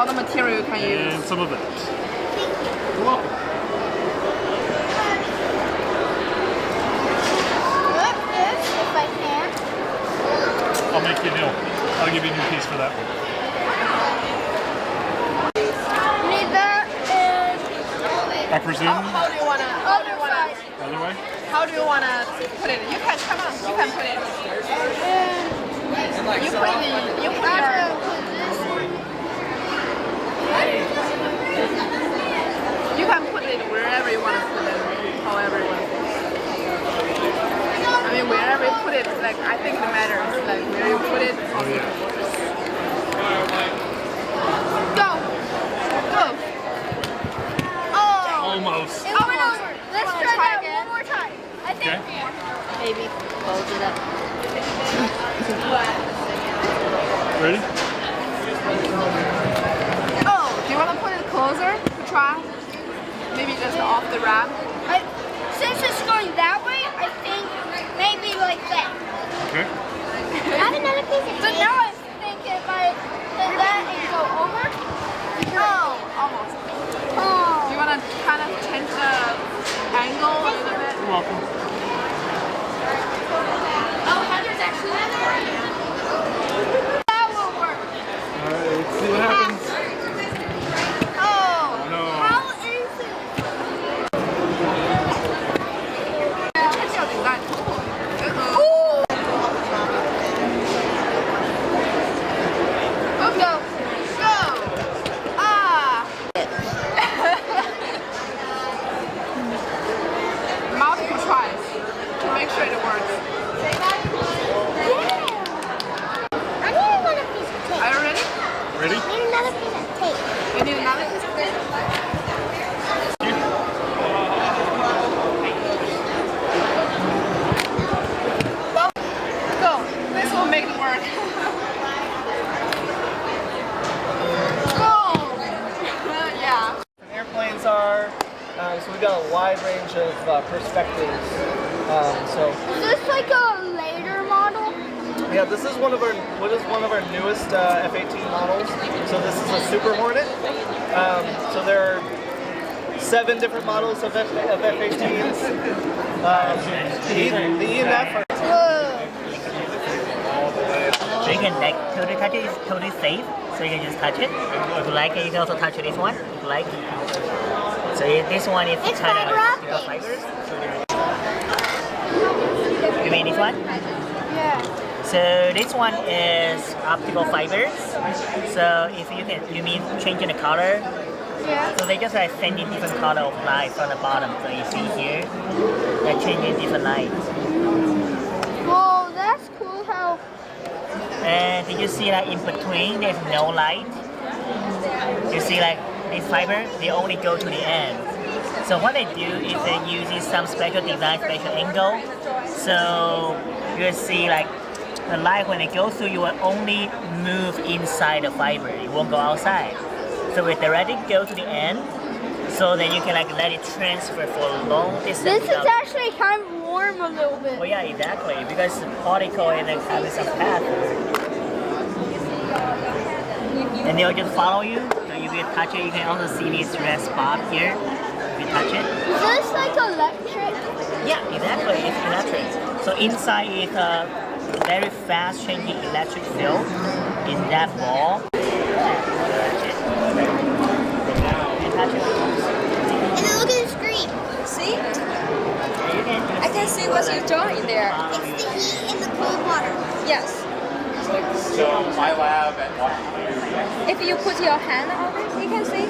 all the material you can use. And some of it. You're welcome. If I can. I'll make you a new. I'll give you a new piece for that one. Need that and I presume. How do you wanna? other side. Other way. How do you wanna put it? You can come on. You can put it. You put it. You put your. You can put it wherever you want to put it, however you want to put it. I mean, wherever you put it, like I think it matters. Like where you put it. Oh yeah. Go. Go. Oh. Almost. It went over. Let's try that again. one more time. I think. Okay. Maybe close it up. Ready? Oh, do you want to put it closer to try? Maybe just off the wrap. Since it's going that way, I think maybe like that. Okay. I have another piece of But now I'm thinking if I hit that and go over. Oh, almost. Oh. Do you want to kind of change the angle a little bit? You're welcome. Oh, Heather's actually in there. That will work. Alright, let's see what happens. Oh. No. How is it? Ooh. Oh, go. Go. Ah. Multiple tries to make sure it works. I need another piece of tape. Are you ready? Ready? I need another piece of tape. You need another piece of tape? Go. This will make it work. Go. Yeah. Airplanes are. So we've got a wide range of perspectives. Is this like a later model? Yeah, this is one of our newest F-18 models. So this is a Super Hornet. So there are 7 different models of F-18s. The E and F are. So you can like totally touch it, it's totally safe. So you can just touch it. If you like it, you can also touch this one if you like. So this one is It's kind of fiber like optics. fibers. You mean this one? Yeah. So this one is optical fibers. So if you mean changing the color. Yeah. So they just like sending different color of light from the bottom. So you see here, they're changing different lights. Whoa, that's cool how. And did you see that in between there's no light? You see like this fiber, they only go to the end. So what they do is they use some special design, special angle. So you'll see like the light when it goes through, you will only move inside the fiber. It won't go outside. So it directly go to the end. So then you can like let it transfer for a long distance. This is actually kind of warm a little bit. Oh yeah, exactly. Because the particle is like having some path. And they'll just follow you. So if you touch it, you can also see this red spot here. If you touch it. Is this like electric? Yeah, exactly. It's electric. So inside is a very fast changing electric field in that ball. And touch it. And then look at the screen. See? And you can I can see what you're drawing there. It's the heat in the cold water. Yes. So my lab at If you put your hand on it, you can see.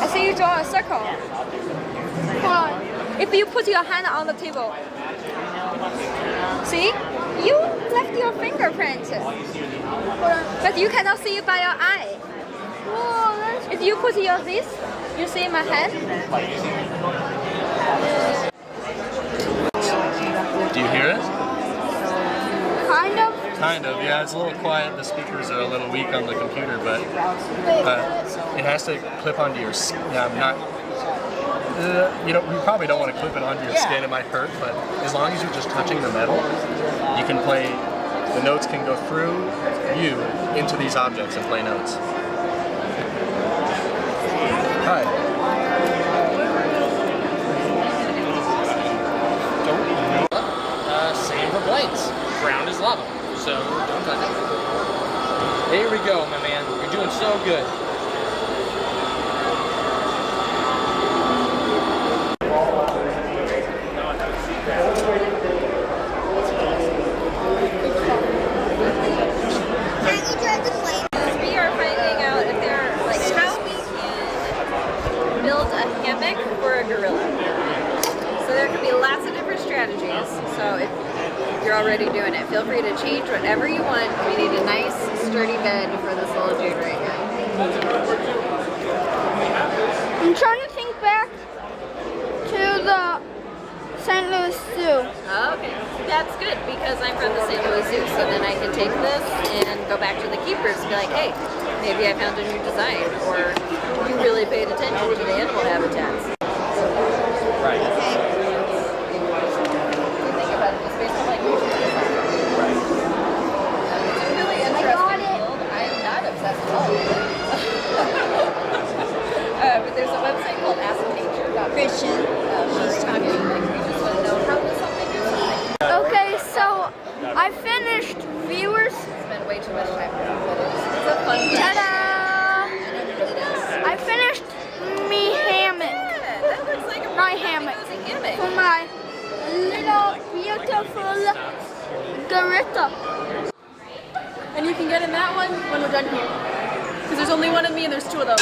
I see you draw a circle. Hold on. If you put your hand on the table, see? You left your fingerprint. But you cannot see it by your eye. Whoa, that's If you put your this, you see my hand? Do you hear it? kind of. Kind of, yeah. It's a little quiet. The speakers are a little weak on the computer, but it has to clip onto your skin. Yeah, I'm not. You probably don't want to clip it onto your skin. It might hurt, but as long as you're just touching the metal, you can play. The notes can go through you into these objects and play notes. Hi. Same for blades. Ground is lava, so don't touch it. There we go, my man. You're doing so good. We are finding out if there, like, how we can build a hammock for a gorilla. So there could be lots of different strategies. So if you're already doing it, feel free to change whatever you want. We need a nice, sturdy bed for this little dude right now. I'm trying to think back to the St. Louis Zoo. Okay, that's good because I'm from the St. Louis Zoo, so then I can take this and go back to the keepers and be like, hey, maybe I found a new design, or you really paid attention to the animal habitats. Right. Okay. Think about it, just based on like YouTube design. Right. It's a really interesting field. I'm not obsessed at all with it. But there's a website called asknature.Christian. She's talking like we just want to know how does something do something. Okay, so I finished viewers. Spend way too much time with it, but it's a fun thing. Ta-da! I finished me hammock. Yeah, that looks like a My pretty hammock. cozy hammock. For my little beautiful gorilla. And you can get in that one when we're done here. Because there's only one of me and there's two of those.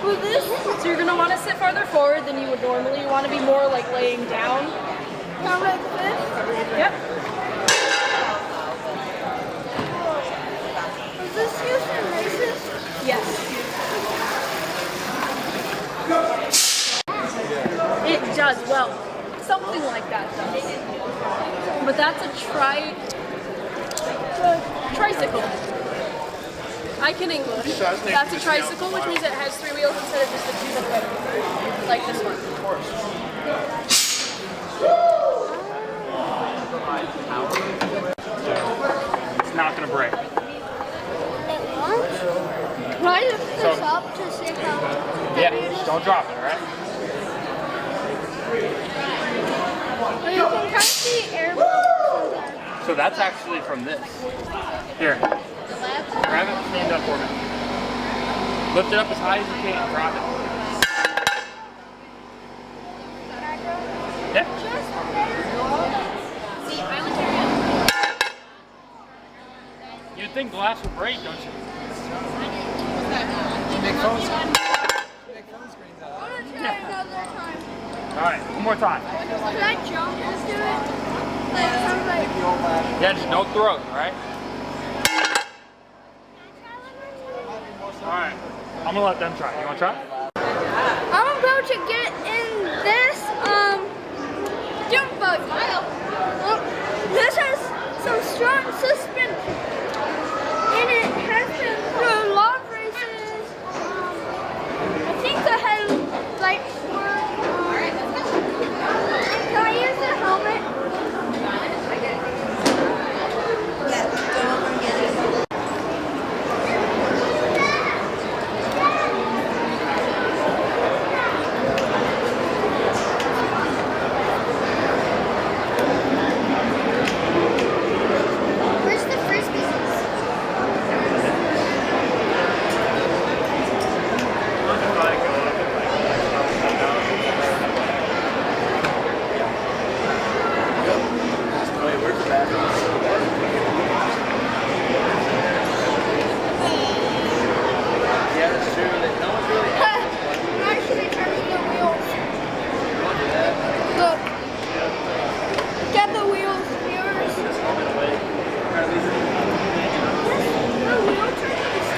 With this? So you're going to want to sit farther forward than you would normally. You want to be more like laying down. Now like this? Yep. Is this using laces? Yes. It does, well, something like that does. But that's a tricycle. I can English. That's a tricycle, which means it has 3 wheels instead of just the 2 that go like this one. It's not gonna break. It won't? Try to lift this up to see how Yeah, don't drop it, alright? Well, you can kind of see air bubbles in there. So that's actually from this. Here. Grab it, stand up for me. Lift it up as high as you can and drop it. Yeah. See, I only took it. You'd think glass would break, don't you? Big phone screen. I'm gonna try another time. Alright, one more time. Can I jump into it? Like, I'm like, Yeah, just don't throw it, alright? Alright, I'm gonna let them try. You wanna try? I'm about to get in this, jump buggy. This has some strong suspension. And it has been through a lot of races. I think the headlights were, can I use the helmet? Where's the frisbee? Yeah, that's true. No one's really I'm actually turning the wheels. Look. Get the wheels, viewers. The wheel turning is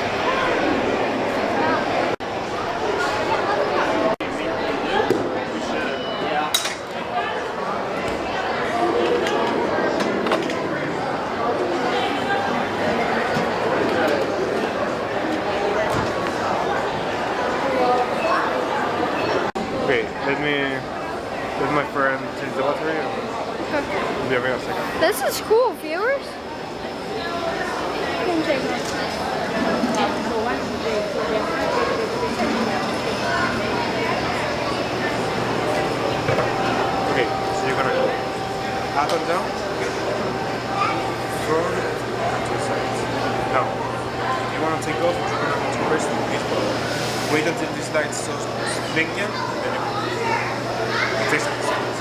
Wait, let my friend change the battery and we'll be right back in a second. This is cool, viewers. You can take it. up and down. Front and to the sides. Now, if you want to take off, you're going to have to press this button. Wait until this light starts blinking, and then it takes seconds.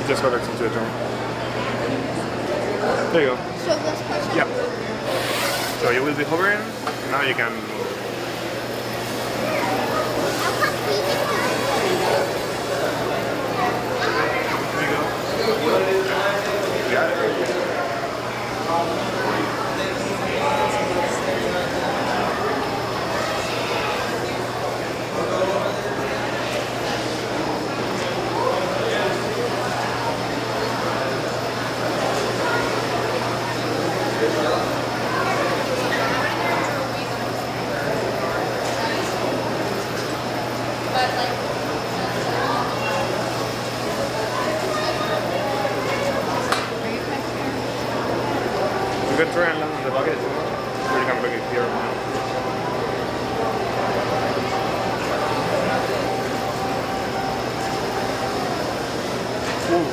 It just got back into a jump. There you go. So let's push. Yeah. So you will be hovering. Now you can. There you go. Got it. You can try and land on the bucket if you want, or you can bring it here. Ooh.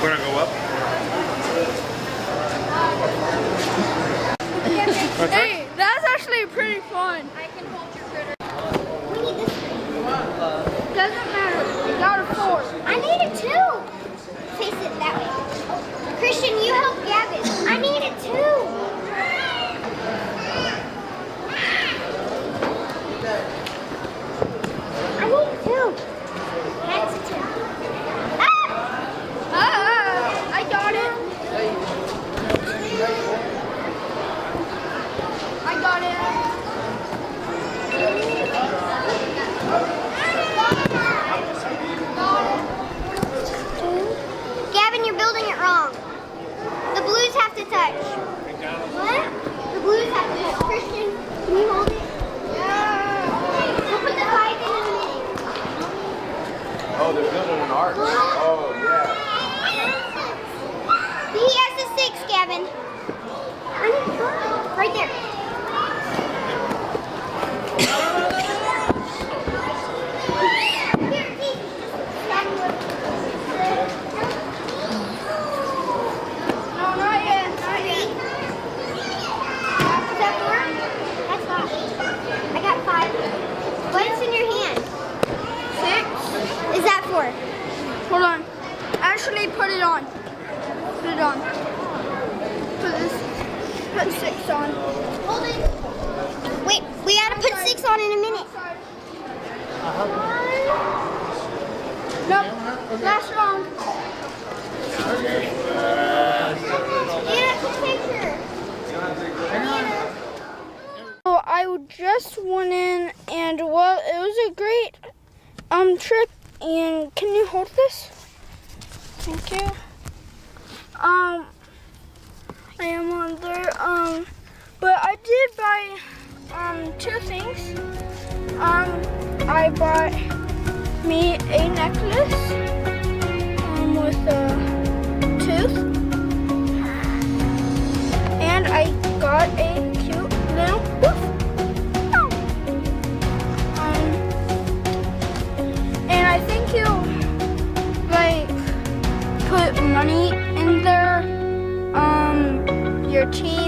We're gonna go up. Hey, that's actually pretty fun. I can hold your critter. We need this. Doesn't matter. You got a 4. I need a 2. Face it that way. Christian, you help Gavin. I need a 2. I need a 2. That's a 2. Ah! I got it. I got it. Gavin, you're building it wrong. The blues have to touch. What? The blues have to touch. Christian, can you hold it? Yeah. We'll put the 5 in a minute. Oh, they're building an arch. Oh, yeah. He has a 6, Gavin. I need a 5. Right there. Here, see. No, not yet. Not yet. Is that 4? That's not. I got 5. What's in your hand? 6. Is that 4? Hold on. Actually, put it on. Put it on. Put 6 on. Hold it. Wait, we gotta put 6 on in a minute. Nope, that's wrong. Anna, picture. So I just went in, and well, it was a great trip. And can you hold this? Thank you. I am on there. But I did buy 2 things. I bought me a necklace with a tooth, and I got a cute little woof. And I think you put money in there, your teeth.